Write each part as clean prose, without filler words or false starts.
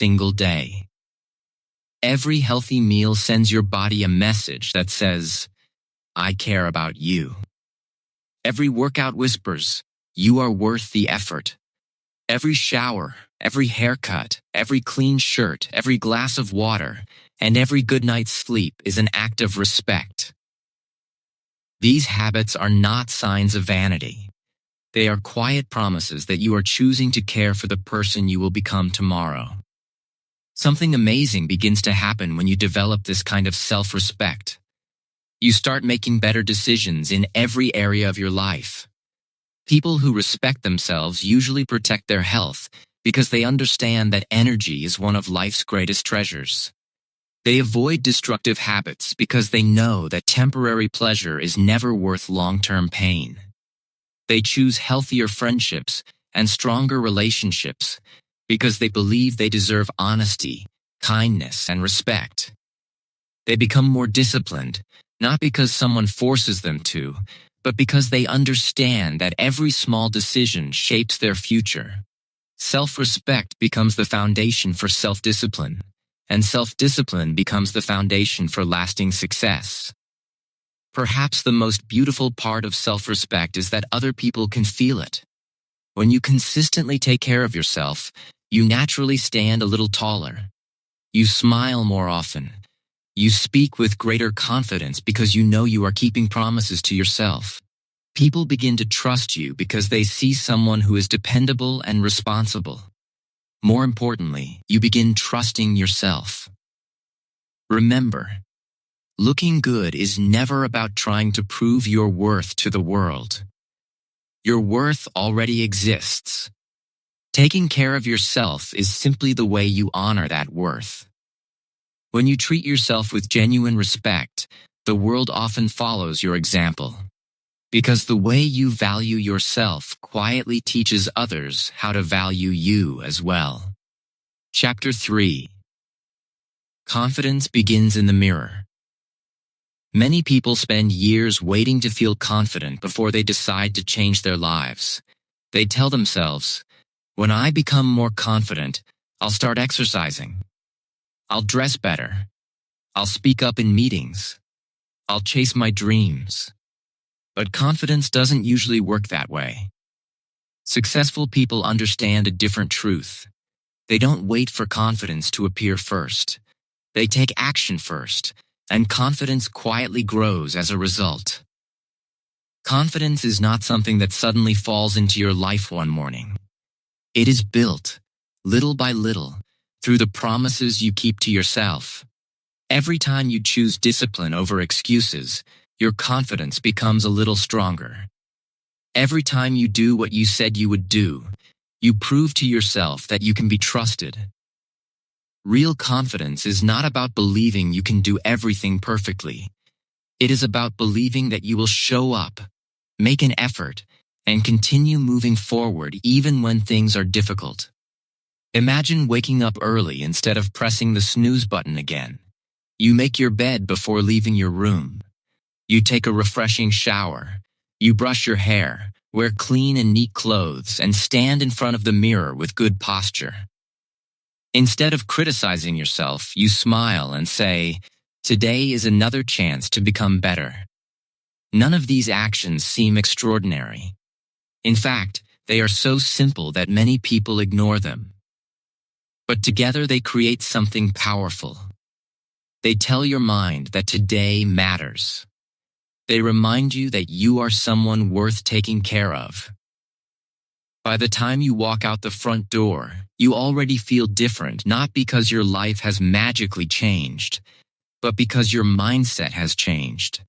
single day. Every healthy meal sends your body a message that says, I care about you. Every workout whispers, you are worth the effort. Every shower, every haircut, every clean shirt, every glass of water, and every good night's sleep is an act of respect. These habits are not signs of vanity. They are quiet promises that you are choosing to care for the person you will become tomorrow. Something amazing begins to happen when you develop this kind of self-respect. You start making better decisions in every area of your life. People who respect themselves usually protect their health because they understand that energy is one of life's greatest treasures. They avoid destructive habits because they know that temporary pleasure is never worth long-term pain. They choose healthier friendships and stronger relationships because they believe they deserve honesty, kindness, and respect. They become more disciplined, not because someone forces them to, but because they understand that every small decision shapes their future. Self-respect becomes the foundation for self-discipline, and self-discipline becomes the foundation for lasting success. Perhaps the most beautiful part of self-respect is that other people can feel it. When you consistently take care of yourself, you naturally stand a little taller. You smile more often. You speak with greater confidence because you know you are keeping promises to yourself. People begin to trust you because they see someone who is dependable and responsible. More importantly, you begin trusting yourself. Remember, looking good is never about trying to prove your worth to the world. Your worth already exists. Taking care of yourself is simply the way you honor that worth. When you treat yourself with genuine respect, the world often follows your example. Because the way you value yourself quietly teaches others how to value you as well. Chapter 3. Confidence begins in the mirror. Many people spend years waiting to feel confident before they decide to change their lives. They tell themselves, when I become more confident, I'll start exercising. I'll dress better. I'll speak up in meetings. I'll chase my dreams. But confidence doesn't usually work that way. Successful people understand a different truth. They don't wait for confidence to appear first. They take action first, and confidence quietly grows as a result. Confidence is not something that suddenly falls into your life one morning. It is built, little by little, through the promises you keep to yourself. Every time you choose discipline over excuses, your confidence becomes a little stronger. Every time you do what you said you would do, you prove to yourself that you can be trusted. Real confidence is not about believing you can do everything perfectly. It is about believing that you will show up, make an effort, and continue moving forward even when things are difficult. Imagine waking up early instead of pressing the snooze button again. You make your bed before leaving your room. You take a refreshing shower. You brush your hair, wear clean and neat clothes, and stand in front of the mirror with good posture. Instead of criticizing yourself, you smile and say, today is another chance to become better. None of these actions seem extraordinary. In fact, they are so simple that many people ignore them. But together they create something powerful. They tell your mind that today matters. They remind you that you are someone worth taking care of. By the time you walk out the front door, you already feel different, not because your life has magically changed, but because your mindset has changed.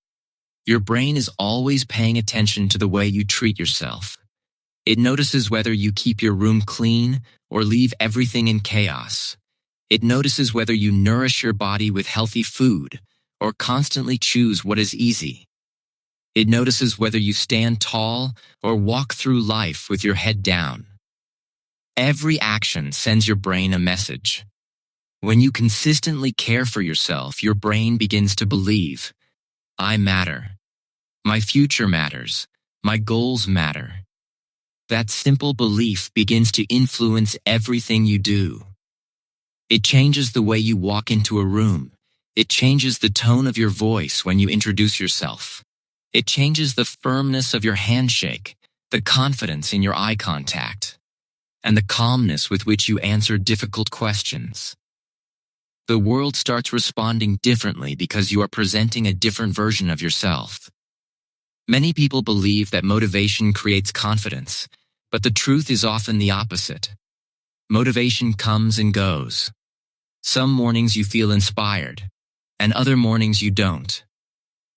Your brain is always paying attention to the way you treat yourself. It notices whether you keep your room clean or leave everything in chaos. It notices whether you nourish your body with healthy food or constantly choose what is easy. It notices whether you stand tall or walk through life with your head down. Every action sends your brain a message. When you consistently care for yourself, your brain begins to believe, I matter. My future matters. My goals matter. That simple belief begins to influence everything you do. It changes the way you walk into a room. It changes the tone of your voice when you introduce yourself. It changes the firmness of your handshake, the confidence in your eye contact, and the calmness with which you answer difficult questions. The world starts responding differently because you are presenting a different version of yourself. Many people believe that motivation creates confidence, but the truth is often the opposite. Motivation comes and goes. Some mornings you feel inspired, and other mornings you don't.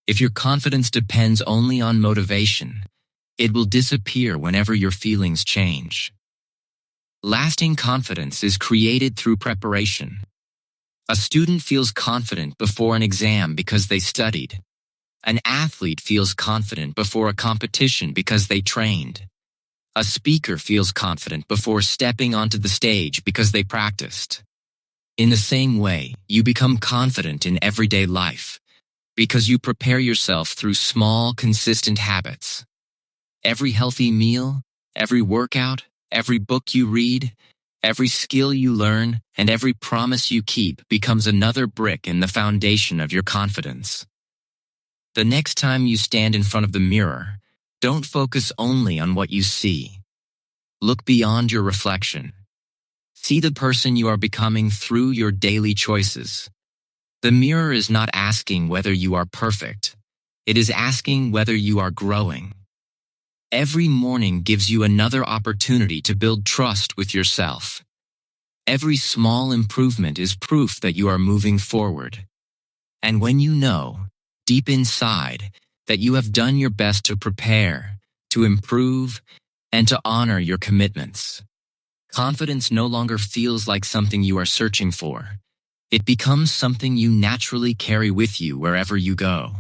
If your confidence depends only on motivation, it will disappear whenever your feelings change. Lasting confidence is created through preparation. A student feels confident before an exam because they studied. An athlete feels confident before a competition because they trained. A speaker feels confident before stepping onto the stage because they practiced. In the same way, you become confident in everyday life because you prepare yourself through small, consistent habits. Every healthy meal, every workout, every book you read, every skill you learn, and every promise you keep becomes another brick in the foundation of your confidence. The next time you stand in front of the mirror, don't focus only on what you see. Look beyond your reflection. See the person you are becoming through your daily choices. The mirror is not asking whether you are perfect. It is asking whether you are growing. Every morning gives you another opportunity to build trust with yourself. Every small improvement is proof that you are moving forward. And when you know, deep inside, that you have done your best to prepare, to improve, and to honor your commitments, confidence no longer feels like something you are searching for. It becomes something you naturally carry with you wherever you go.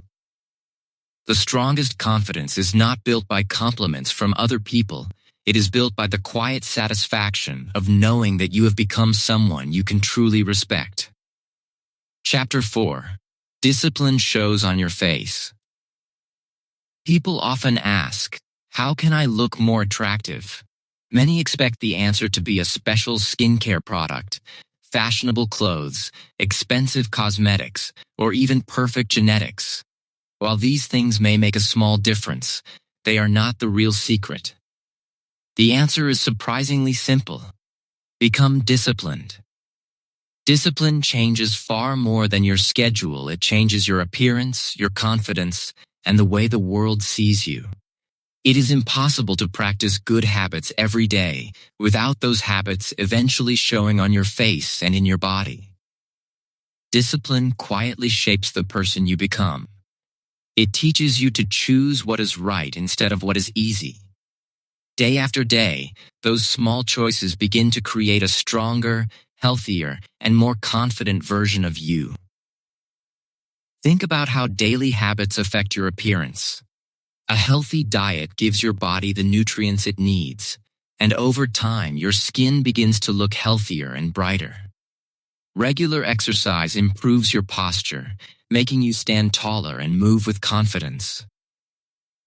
The strongest confidence is not built by compliments from other people. It is built by the quiet satisfaction of knowing that you have become someone you can truly respect. Chapter 4. Discipline shows on your face. People often ask, how can I look more attractive? Many expect the answer to be a special skincare product, fashionable clothes, expensive cosmetics, or even perfect genetics. While these things may make a small difference, they are not the real secret. The answer is surprisingly simple. Become disciplined. Discipline changes far more than your schedule. It changes your appearance, your confidence, and the way the world sees you. It is impossible to practice good habits every day without those habits eventually showing on your face and in your body. Discipline quietly shapes the person you become. It teaches you to choose what is right instead of what is easy. Day after day, those small choices begin to create a stronger, healthier, and more confident version of you. Think about how daily habits affect your appearance. A healthy diet gives your body the nutrients it needs, and over time, your skin begins to look healthier and brighter. Regular exercise improves your posture, making you stand taller and move with confidence.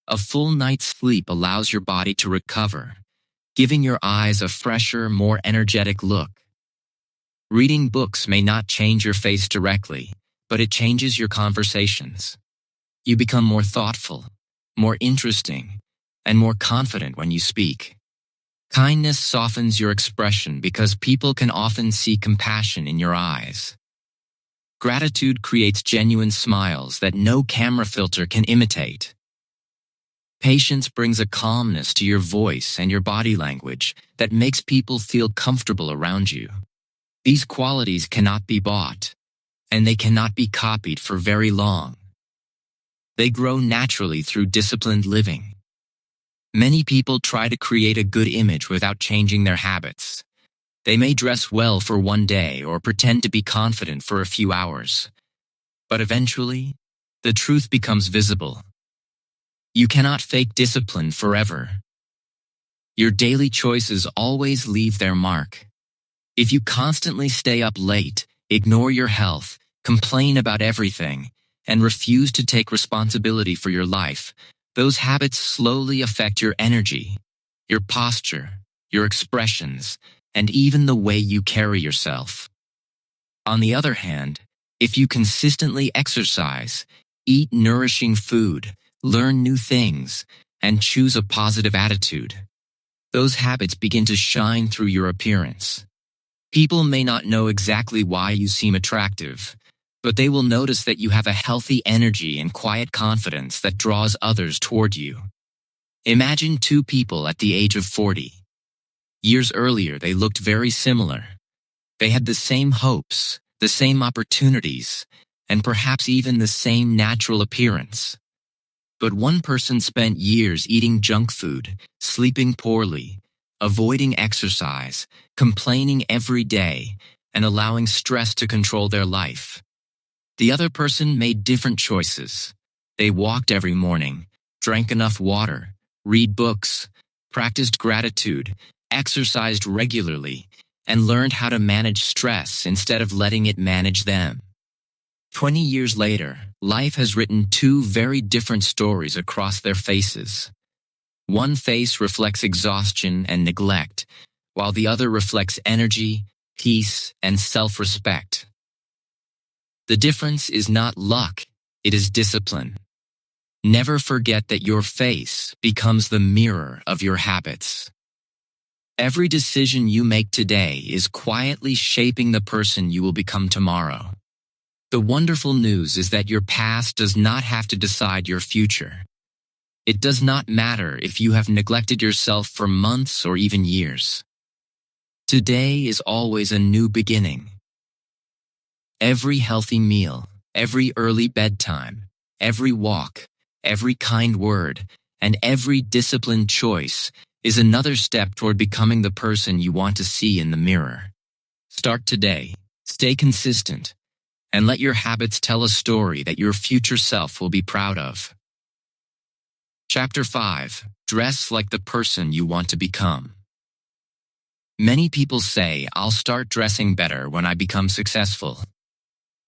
A full night's sleep allows your body to recover, giving your eyes a fresher, more energetic look. Reading books may not change your face directly, but it changes your conversations. You become more thoughtful, more interesting, and more confident when you speak. Kindness softens your expression because people can often see compassion in your eyes. Gratitude creates genuine smiles that no camera filter can imitate. Patience brings a calmness to your voice and your body language that makes people feel comfortable around you. These qualities cannot be bought, and they cannot be copied for very long. They grow naturally through disciplined living. Many people try to create a good image without changing their habits. They may dress well for one day or pretend to be confident for a few hours. But eventually, the truth becomes visible. You cannot fake discipline forever. Your daily choices always leave their mark. If you constantly stay up late, ignore your health, complain about everything, and refuse to take responsibility for your life, those habits slowly affect your energy, your posture, your expressions, and even the way you carry yourself. On the other hand, if you consistently exercise, eat nourishing food, learn new things, and choose a positive attitude, those habits begin to shine through your appearance. People may not know exactly why you seem attractive, but they will notice that you have a healthy energy and quiet confidence that draws others toward you. Imagine two people at the age of 40. Years earlier, they looked very similar. They had the same hopes, the same opportunities, and perhaps even the same natural appearance. But one person spent years eating junk food, sleeping poorly, avoiding exercise, complaining every day, and allowing stress to control their life. The other person made different choices. They walked every morning, drank enough water, read books, practiced gratitude, exercised regularly, and learned how to manage stress instead of letting it manage them. 20 years later, life has written two very different stories across their faces. One face reflects exhaustion and neglect, while the other reflects energy, peace, and self-respect. The difference is not luck, it is discipline. Never forget that your face becomes the mirror of your habits. Every decision you make today is quietly shaping the person you will become tomorrow. The wonderful news is that your past does not have to decide your future. It does not matter if you have neglected yourself for months or even years. Today is always a new beginning. Every healthy meal, every early bedtime, every walk, every kind word, and every disciplined choice is another step toward becoming the person you want to see in the mirror. Start today, stay consistent, and let your habits tell a story that your future self will be proud of. Chapter 5. Dress like the person you want to become. Many people say, "I'll start dressing better when I become successful."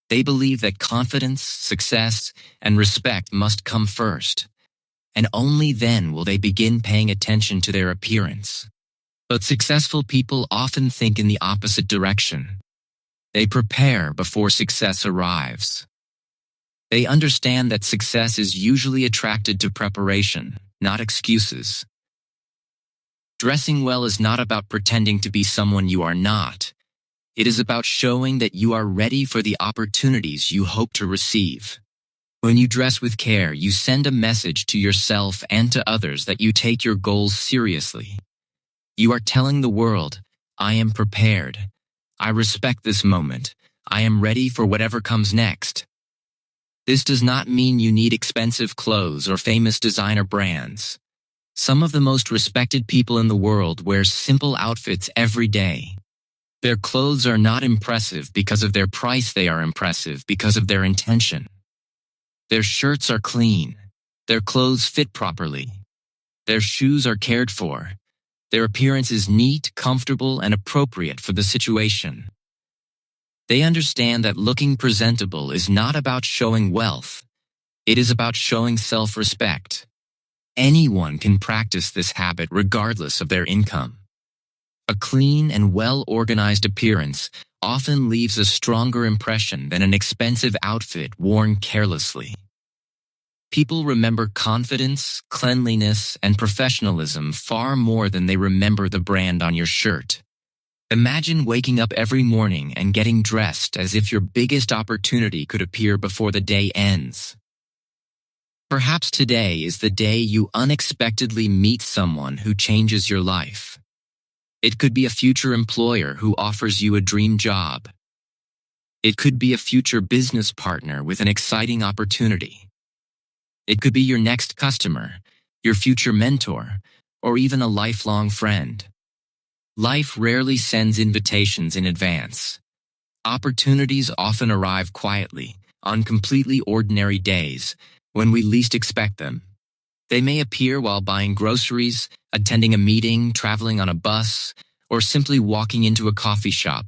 They believe that confidence, success, and respect must come first, and only then will they begin paying attention to their appearance. But successful people often think in the opposite direction. They prepare before success arrives. They understand that success is usually attracted to preparation, not excuses. Dressing well is not about pretending to be someone you are not. It is about showing that you are ready for the opportunities you hope to receive. When you dress with care, you send a message to yourself and to others that you take your goals seriously. You are telling the world, "I am prepared. I respect this moment. I am ready for whatever comes next." This does not mean you need expensive clothes or famous designer brands. Some of the most respected people in the world wear simple outfits every day. Their clothes are not impressive because of their price, they are impressive because of their intention. Their shirts are clean. Their clothes fit properly. Their shoes are cared for. Their appearance is neat, comfortable, and appropriate for the situation. They understand that looking presentable is not about showing wealth. It is about showing self-respect. Anyone can practice this habit regardless of their income. A clean and well-organized appearance often leaves a stronger impression than an expensive outfit worn carelessly. People remember confidence, cleanliness, and professionalism far more than they remember the brand on your shirt. Imagine waking up every morning and getting dressed as if your biggest opportunity could appear before the day ends. Perhaps today is the day you unexpectedly meet someone who changes your life. It could be a future employer who offers you a dream job. It could be a future business partner with an exciting opportunity. It could be your next customer, your future mentor, or even a lifelong friend. Life rarely sends invitations in advance. Opportunities often arrive quietly, on completely ordinary days, when we least expect them. They may appear while buying groceries, attending a meeting, traveling on a bus, or simply walking into a coffee shop.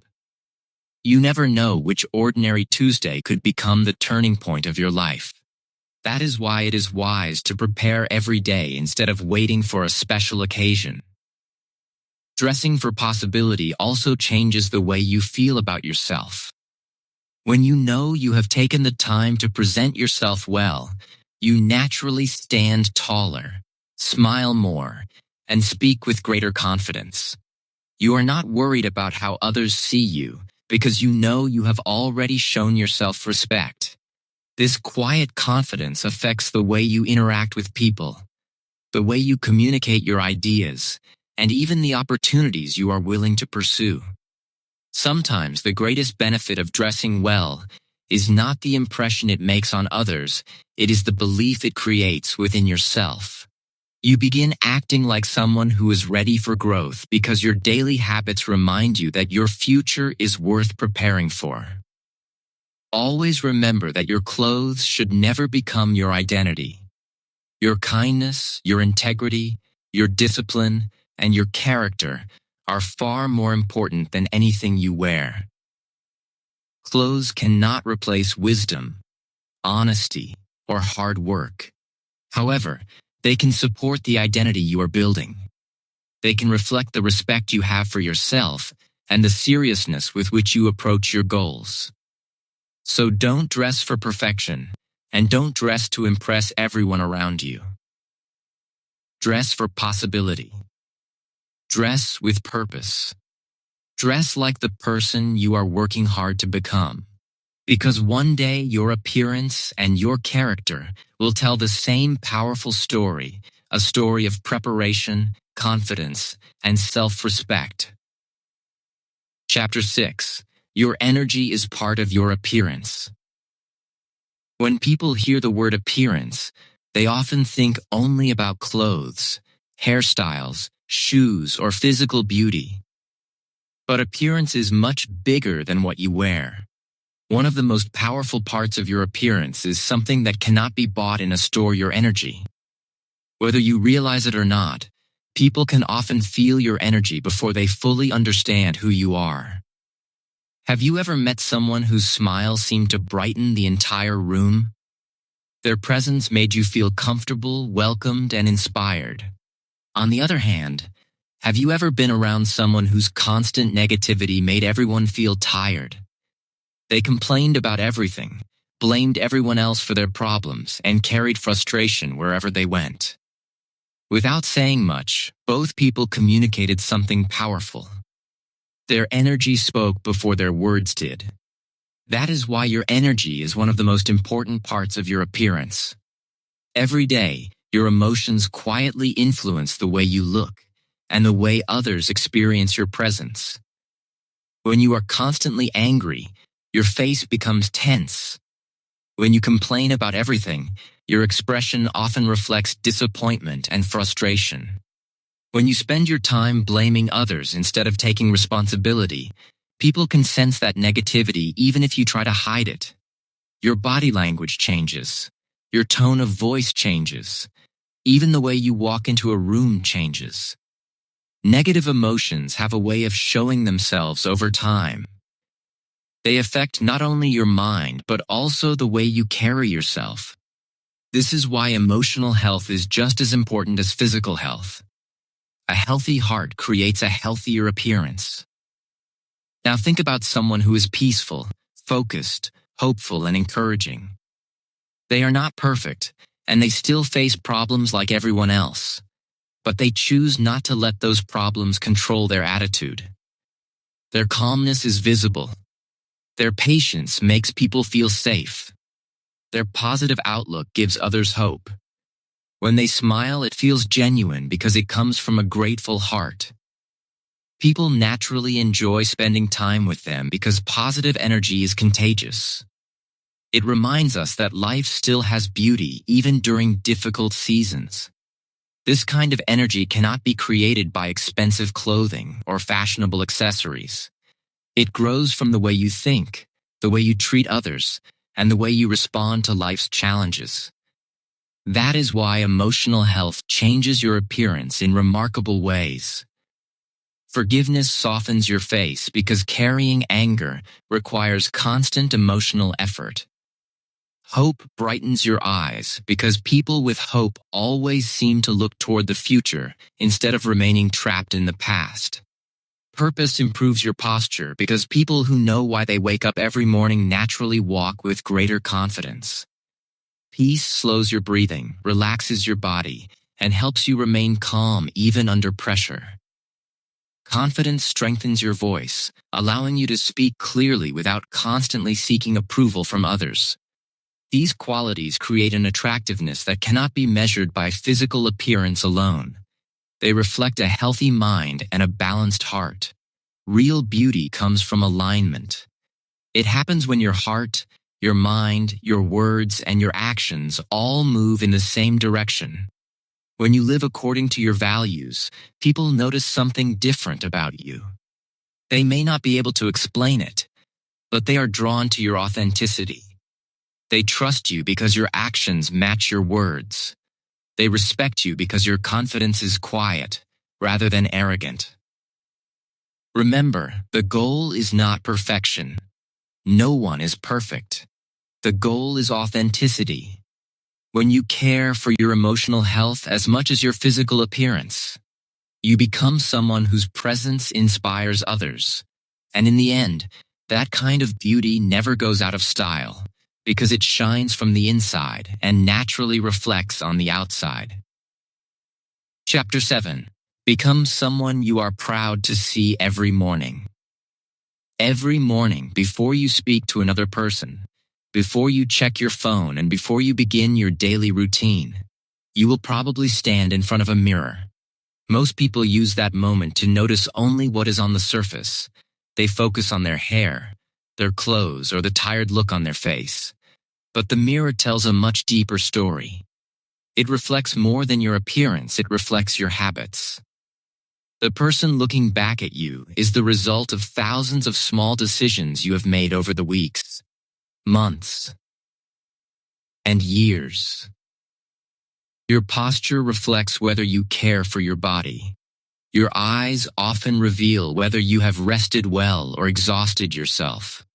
You never know which ordinary Tuesday could become the turning point of your life. That is why it is wise to prepare every day instead of waiting for a special occasion. Dressing for possibility also changes the way you feel about yourself. When you know you have taken the time to present yourself well, you naturally stand taller, smile more, and speak with greater confidence. You are not worried about how others see you because you know you have already shown yourself respect. This quiet confidence affects the way you interact with people, the way you communicate your ideas, and even the opportunities you are willing to pursue. Sometimes the greatest benefit of dressing well is not the impression it makes on others, it is the belief it creates within yourself. You begin acting like someone who is ready for growth because your daily habits remind you that your future is worth preparing for. Always remember that your clothes should never become your identity. Your kindness, your integrity, your discipline, and your character are far more important than anything you wear. Clothes cannot replace wisdom, honesty, or hard work. However, they can support the identity you are building. They can reflect the respect you have for yourself and the seriousness with which you approach your goals. So don't dress for perfection, and don't dress to impress everyone around you. Dress for possibility. Dress with purpose. Dress like the person you are working hard to become. Because one day your appearance and your character will tell the same powerful story, a story of preparation, confidence, and self-respect. Chapter 6. Your energy is part of your appearance. When people hear the word appearance, they often think only about clothes, hairstyles, shoes, or physical beauty. But appearance is much bigger than what you wear. One of the most powerful parts of your appearance is something that cannot be bought in a store: your energy. Whether you realize it or not, people can often feel your energy before they fully understand who you are. Have you ever met someone whose smile seemed to brighten the entire room? Their presence made you feel comfortable, welcomed, and inspired. On the other hand, have you ever been around someone whose constant negativity made everyone feel tired? They complained about everything, blamed everyone else for their problems, and carried frustration wherever they went. Without saying much, both people communicated something powerful. Their energy spoke before their words did. That is why your energy is one of the most important parts of your appearance. Every day, your emotions quietly influence the way you look and the way others experience your presence. When you are constantly angry, your face becomes tense. When you complain about everything, your expression often reflects disappointment and frustration. When you spend your time blaming others instead of taking responsibility, people can sense that negativity even if you try to hide it. Your body language changes. Your tone of voice changes. Even the way you walk into a room changes. Negative emotions have a way of showing themselves over time. They affect not only your mind, but also the way you carry yourself. This is why emotional health is just as important as physical health. A healthy heart creates a healthier appearance. Now think about someone who is peaceful, focused, hopeful, and encouraging. They are not perfect, and they still face problems like everyone else. But they choose not to let those problems control their attitude. Their calmness is visible. Their patience makes people feel safe. Their positive outlook gives others hope. When they smile, it feels genuine because it comes from a grateful heart. People naturally enjoy spending time with them because positive energy is contagious. It reminds us that life still has beauty even during difficult seasons. This kind of energy cannot be created by expensive clothing or fashionable accessories. It grows from the way you think, the way you treat others, and the way you respond to life's challenges. That is why emotional health changes your appearance in remarkable ways. Forgiveness softens your face because carrying anger requires constant emotional effort. Hope brightens your eyes because people with hope always seem to look toward the future instead of remaining trapped in the past. Purpose improves your posture because people who know why they wake up every morning naturally walk with greater confidence. Peace slows your breathing, relaxes your body, and helps you remain calm even under pressure. Confidence strengthens your voice, allowing you to speak clearly without constantly seeking approval from others. These qualities create an attractiveness that cannot be measured by physical appearance alone. They reflect a healthy mind and a balanced heart. Real beauty comes from alignment. It happens when your heart, your mind, your words, and your actions all move in the same direction. When you live according to your values, people notice something different about you. They may not be able to explain it, but they are drawn to your authenticity. They trust you because your actions match your words. They respect you because your confidence is quiet, rather than arrogant. Remember, the goal is not perfection. No one is perfect. The goal is authenticity. When you care for your emotional health as much as your physical appearance, you become someone whose presence inspires others. And in the end, that kind of beauty never goes out of style because it shines from the inside and naturally reflects on the outside. Chapter 7. Become someone you are proud to see every morning. Every morning, before you speak to another person, before you check your phone, and before you begin your daily routine, you will probably stand in front of a mirror. Most people use that moment to notice only what is on the surface. They focus on their hair, their clothes, or the tired look on their face. But the mirror tells a much deeper story. It reflects more than your appearance, it reflects your habits. The person looking back at you is the result of thousands of small decisions you have made over the weeks, months, and years. Your posture reflects whether you care for your body. Your eyes often reveal whether you have rested well or exhausted yourself.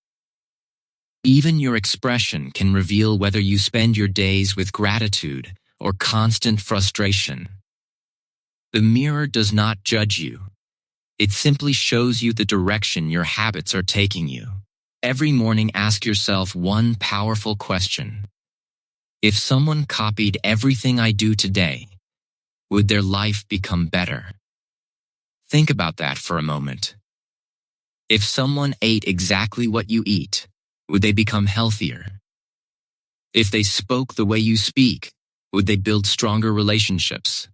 Even your expression can reveal whether you spend your days with gratitude or constant frustration. The mirror does not judge you. It simply shows you the direction your habits are taking you. Every morning, ask yourself one powerful question. If someone copied everything I do today, would their life become better? Think about that for a moment. If someone ate exactly what you eat, would they become healthier? If they spoke the way you speak, would they build stronger relationships?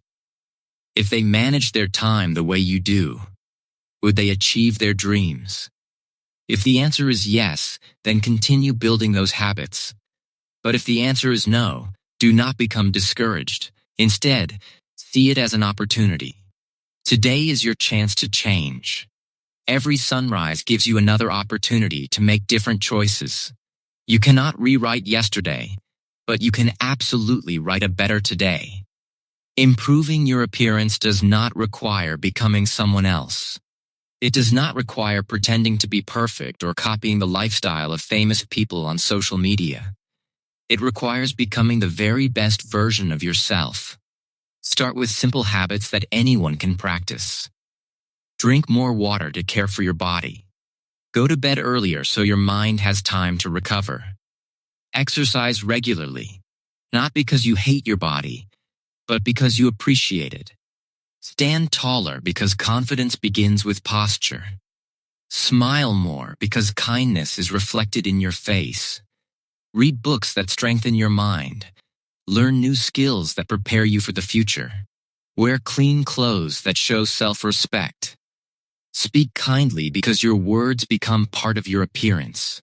If they managed their time the way you do, would they achieve their dreams? If the answer is yes, then continue building those habits. But if the answer is no, do not become discouraged. Instead, see it as an opportunity. Today is your chance to change. Every sunrise gives you another opportunity to make different choices. You cannot rewrite yesterday, but you can absolutely write a better today. Improving your appearance does not require becoming someone else. It does not require pretending to be perfect or copying the lifestyle of famous people on social media. It requires becoming the very best version of yourself. Start with simple habits that anyone can practice. Drink more water to care for your body. Go to bed earlier so your mind has time to recover. Exercise regularly, not because you hate your body, but because you appreciate it. Stand taller because confidence begins with posture. Smile more because kindness is reflected in your face. Read books that strengthen your mind. Learn new skills that prepare you for the future. Wear clean clothes that show self-respect. Speak kindly because your words become part of your appearance.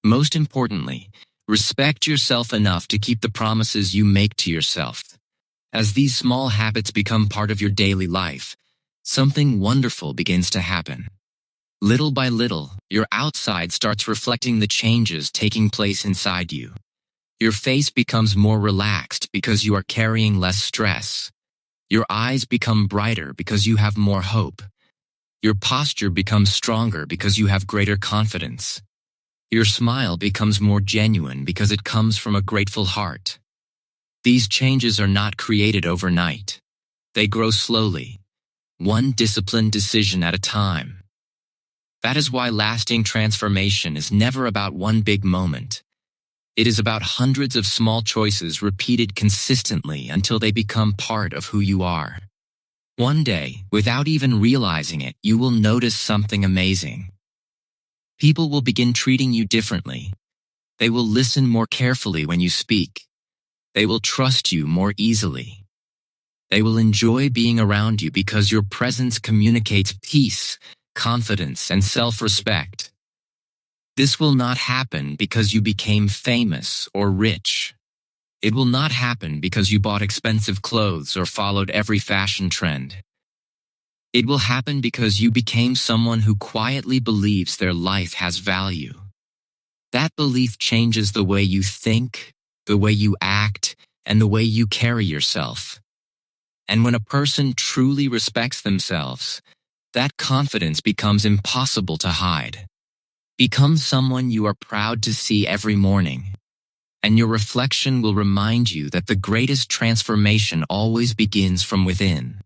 Most importantly, respect yourself enough to keep the promises you make to yourself. As these small habits become part of your daily life, something wonderful begins to happen. Little by little, your outside starts reflecting the changes taking place inside you. Your face becomes more relaxed because you are carrying less stress. Your eyes become brighter because you have more hope. Your posture becomes stronger because you have greater confidence. Your smile becomes more genuine because it comes from a grateful heart. These changes are not created overnight. They grow slowly, one disciplined decision at a time. That is why lasting transformation is never about one big moment. It is about hundreds of small choices repeated consistently until they become part of who you are. One day, without even realizing it, you will notice something amazing. People will begin treating you differently. They will listen more carefully when you speak. They will trust you more easily. They will enjoy being around you because your presence communicates peace, confidence, and self-respect. This will not happen because you became famous or rich. It will not happen because you bought expensive clothes or followed every fashion trend. It will happen because you became someone who quietly believes their life has value. That belief changes the way you think, the way you act, and the way you carry yourself. And when a person truly respects themselves, that confidence becomes impossible to hide. Become someone you are proud to see every morning, and your reflection will remind you that the greatest transformation always begins from within.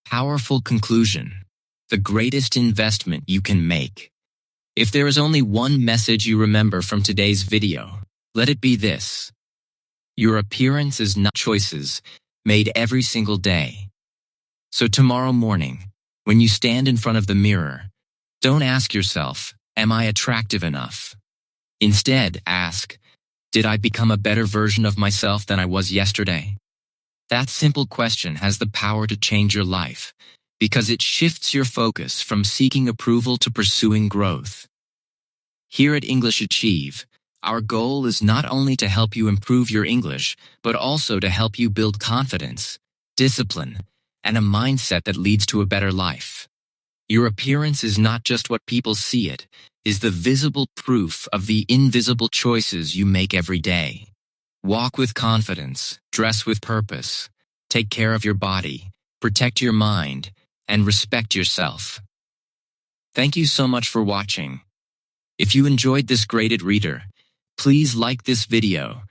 Powerful conclusion. The greatest investment you can make. If there is only one message you remember from today's video, let it be this. Your appearance is not choices made every single day. So tomorrow morning, when you stand in front of the mirror, don't ask yourself, am I attractive enough? Instead, ask, did I become a better version of myself than I was yesterday? That simple question has the power to change your life because it shifts your focus from seeking approval to pursuing growth. Here at English Achieve, our goal is not only to help you improve your English, but also to help you build confidence, discipline, and a mindset that leads to a better life. Your appearance is not just what people see, it is the visible proof of the invisible choices you make every day. Walk with confidence, dress with purpose, take care of your body, protect your mind, and respect yourself. Thank you so much for watching. If you enjoyed this graded reader, please like this video,